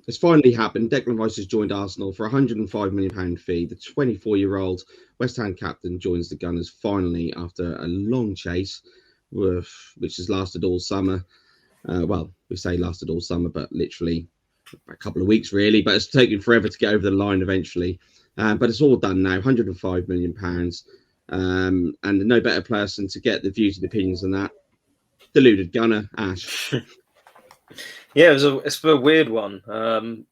It's finally happened. Declan Rice has joined Arsenal for a £105 million fee. The 24-year-old West Ham captain joins the Gunners finally after a long chase, which has lasted all summer. Well, we say lasted all summer, but literally a couple of weeks, really. But it's taken forever to get over the line eventually. But it's all done now, £105 million. And no better person to get the views and opinions than that. Deluded Gunner, Ash. Yeah, it's a weird one.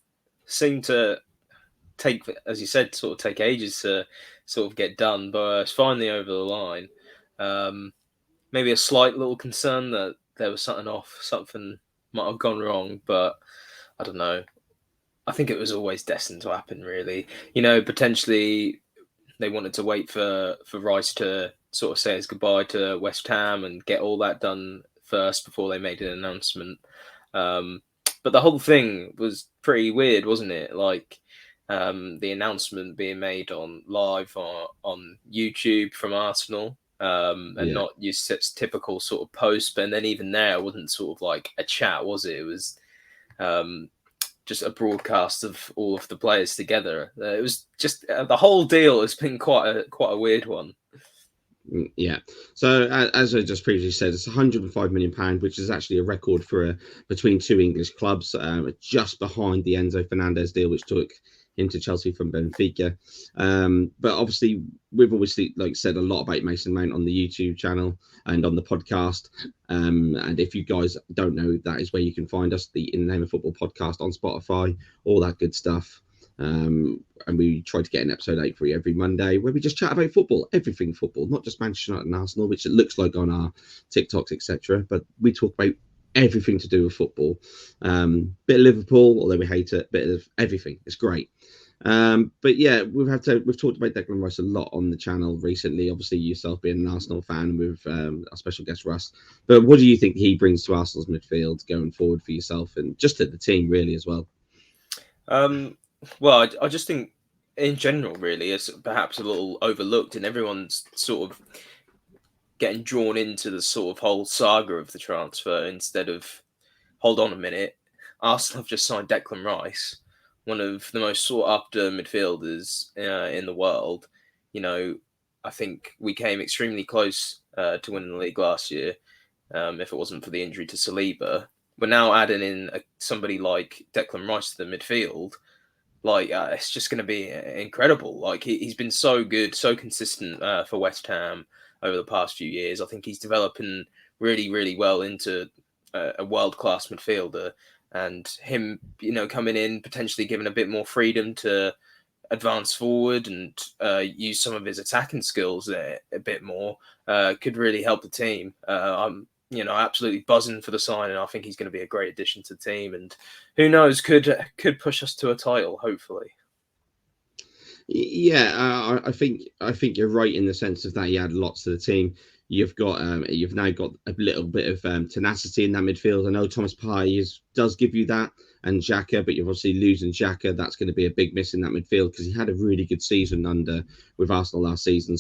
Seemed to take, as you said, sort of take ages to sort of get done, but it's finally over the line. Maybe a slight little concern that there was something might have gone wrong, but I don't know. I think it was always destined to happen, really. Potentially they wanted to wait for Rice to sort of say his goodbye to West Ham and get all that done first before they made an announcement. But the whole thing was pretty weird, wasn't it? Like the announcement being made on live on YouTube from Arsenal, and not your typical sort of post. But then even there, it wasn't sort of like a chat, was it? It was just a broadcast of all of the players together. It was just the whole deal has been quite a weird one. Yeah. So as I just previously said, it's £105 million, which is actually a record for between two English clubs, just behind the Enzo Fernandez deal, which took him to Chelsea from Benfica. But obviously, we've obviously said a lot about Mason Mount on the YouTube channel and on the podcast. And if you guys don't know, that is where you can find us, the In the Name of Football podcast on Spotify, all that good stuff. And we try to get an episode out for you every Monday where we just chat about football, everything football, not just Manchester United and Arsenal, which it looks like on our TikToks, etc. But we talk about everything to do with football. Bit of Liverpool, although we hate it, bit of everything. It's great. But yeah, we've talked about Declan Rice a lot on the channel recently. Obviously, yourself being an Arsenal fan with our special guest Russ. But what do you think he brings to Arsenal's midfield going forward for yourself and just at the team really as well? Well, I just think in general, really, it's perhaps a little overlooked, and everyone's sort of getting drawn into the sort of whole saga of the transfer instead of, hold on a minute, Arsenal have just signed Declan Rice, one of the most sought after midfielders in the world. I think we came extremely close to winning the league last year, if it wasn't for the injury to Saliba. We're now adding in somebody like Declan Rice to the midfield. It's just going to be incredible. He's been so good, so consistent for West Ham over the past few years. I think he's developing really, really well into a world-class midfielder. And him, coming in, potentially giving a bit more freedom to advance forward and use some of his attacking skills a bit more, could really help the team. I'm absolutely buzzing for the signing. I think he's going to be a great addition to the team, and who knows, could push us to a title, hopefully. Yeah, I think you're right in the sense of that he added lots to the team. You've now got a little bit of tenacity in that midfield. I know Thomas Partey does give you that, and Xhaka, but you're obviously losing Xhaka. That's going to be a big miss in that midfield because he had a really good season with Arsenal last season.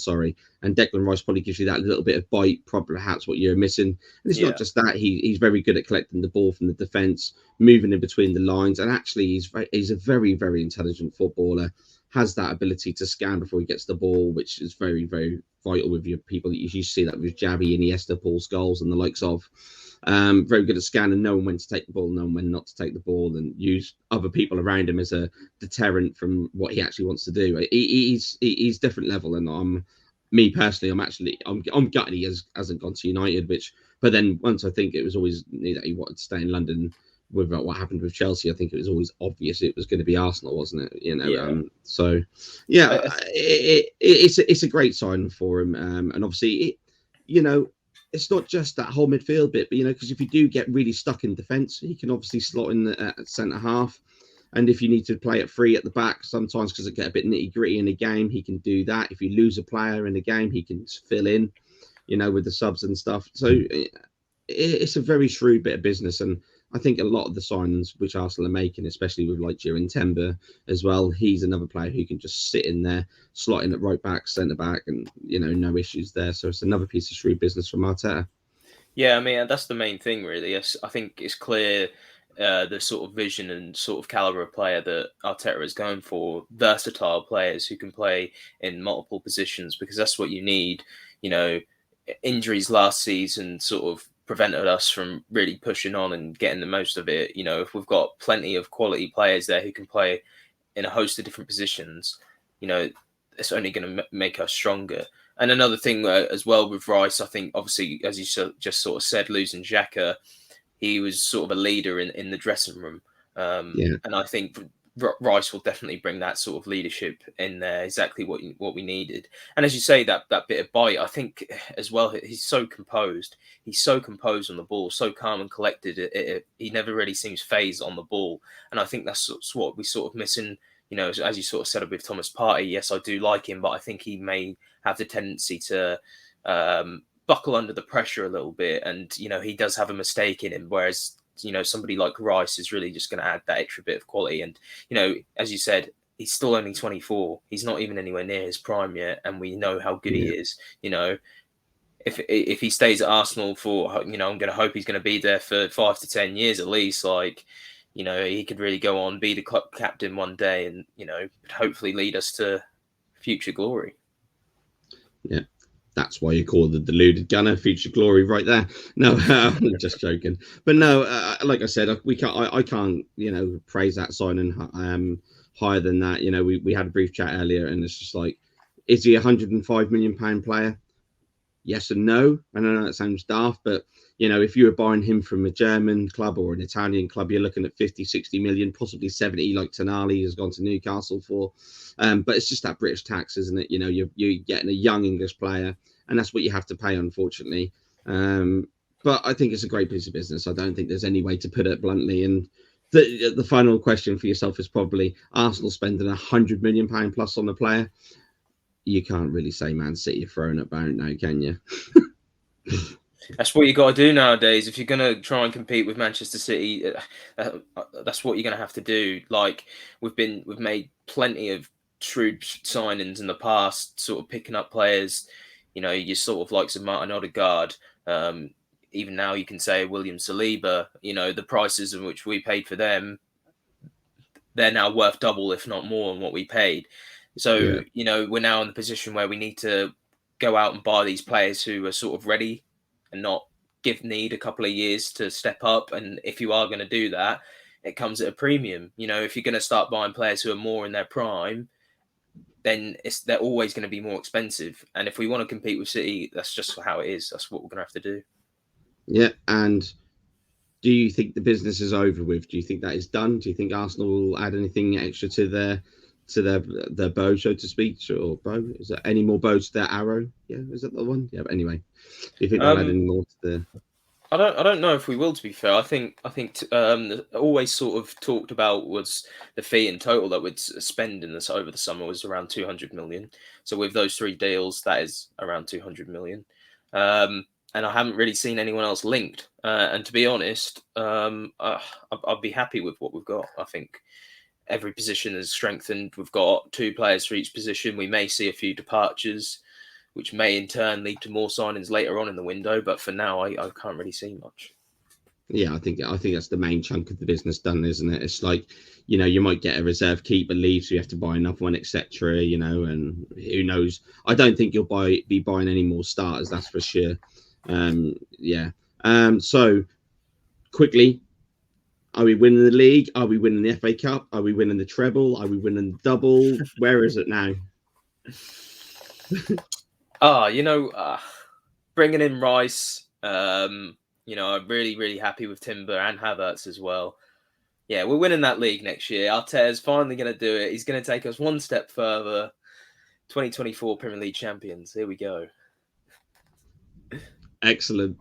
And Declan Rice probably gives you that little bit of bite, perhaps what you're missing. And it's not just that; he's very good at collecting the ball from the defence, moving in between the lines, and actually he's a very, very intelligent footballer. Has that ability to scan before he gets the ball, which is very, very vital with your people. You see that with Xavi, Iniesta, Paul Scholes, and the likes of. Very good at scanning, knowing when to take the ball, knowing when not to take the ball, and use other people around him as a deterrent from what he actually wants to do. He's different level, and me personally, I'm gutted he hasn't gone to United. But then once I think it was always that he wanted to stay in London. With what happened with Chelsea, I think it was always obvious it was going to be Arsenal, wasn't it? It's a great sign for him, and obviously, it's not just that whole midfield bit, but because if you do get really stuck in defence, he can obviously slot in at centre half, and if you need to play it free at the back, sometimes because it get a bit nitty gritty in a game, he can do that. If you lose a player in a game, he can fill in, with the subs and stuff. So it's a very shrewd bit of business, and I think a lot of the signings which Arsenal are making, especially with Jurgen Timber as well, he's another player who can just sit in there, slot in at right back, centre back, and no issues there. So it's another piece of shrewd business from Arteta. Yeah, I mean that's the main thing, really. I think it's clear the sort of vision and sort of caliber of player that Arteta is going for. Versatile players who can play in multiple positions, because that's what you need. You know, injuries last season sort of prevented us from really pushing on and getting the most of it. You know, if we've got plenty of quality players there who can play in a host of different positions, you know, it's only going to make us stronger. And another thing as well with Rice, I think, obviously, as you just sort of said, losing Xhaka, he was sort of a leader in the dressing room. Yeah. And I think Rice will definitely bring that sort of leadership in there, exactly what we needed. And as you say, that bit of bite, I think as well, he's so composed. He's so composed on the ball, so calm and collected. He never really seems phased on the ball. And I think that's what we sort of missing. You know, as you sort of said with Thomas Partey, yes, I do like him, but I think he may have the tendency to buckle under the pressure a little bit. And, you know, he does have a mistake in him, whereas, you know, somebody like Rice is really just going to add that extra bit of quality. And, you know, as you said, he's still only 24. He's not even anywhere near his prime yet. And we know how good he is. You know, if he stays at Arsenal for, you know, I'm going to hope he's going to be there for 5 to 10 years at least. Like, you know, he could really go on, be the club captain one day and, you know, hopefully lead us to future glory. Yeah. That's why you call the deluded gunner future glory right there. No, I'm just joking. But no, like I said, I can't, you know, praise that signing higher than that. You know, we had a brief chat earlier, and it's just like, is he £105 million player? Yes and no. I know that sounds daft, but you know, if you were buying him from a German club or an Italian club, you're looking at 50, 60 million, possibly 70, like Tonali has gone to Newcastle for. But it's just that British tax, isn't it? You know, you're getting a young English player, and that's what you have to pay, unfortunately. But I think it's a great piece of business. I don't think there's any way to put it bluntly. And the final question for yourself is probably Arsenal spending £100 million plus on the player. You can't really say Man City are throwing it about now, can you? That's what you got to do nowadays. If you're going to try and compete with Manchester City, that's what you're going to have to do. Like we've made plenty of shrewd signings in the past, sort of picking up players. You know, you sort of like some Martin Odegaard. Even now, you can say William Saliba. You know, the prices in which we paid for them, they're now worth double, if not more, than what we paid. So, you know, we're now in the position where we need to go out and buy these players who are sort of ready and not need a couple of years to step up. And if you are going to do that, it comes at a premium. You know, if you're going to start buying players who are more in their prime, then they're always going to be more expensive. And if we want to compete with City, that's just how it is. That's what we're going to have to do. Yeah, and do you think the business is over with? Do you think that is done? Do you think Arsenal will add anything extra to their bow, so to speak, or bow? Is there any more bows to their arrow? Yeah, is that the one? Yeah, but anyway, do you think they'll add any more to the? I don't know if we will. To be fair, I think always sort of talked about was the fee in total that we'd spend in this over the summer was around 200 million. So with those 3 deals, that is around 200 million. And I haven't really seen anyone else linked. And to be honest, I'd be happy with what we've got. I think every position is strengthened. We've got 2 players for each position. We may see a few departures, which may in turn lead to more signings later on in the window. But for now, I can't really see much. Yeah, I think that's the main chunk of the business done, isn't it? It's like, you know, you might get a reserve keeper leave, so you have to buy another one, etc. You know, and who knows? I don't think you'll be buying any more starters, that's for sure. Yeah. So quickly, are we winning the league? Are we winning the FA Cup? Are we winning the treble? Are we winning the double? Where is it now? You know, bringing in Rice. You know, I'm really happy with Timber and Havertz as well. Yeah, we're winning that league next year. Arteta's finally going to do it. He's going to take us one step further. 2024 Premier League champions. Here we go. Excellent.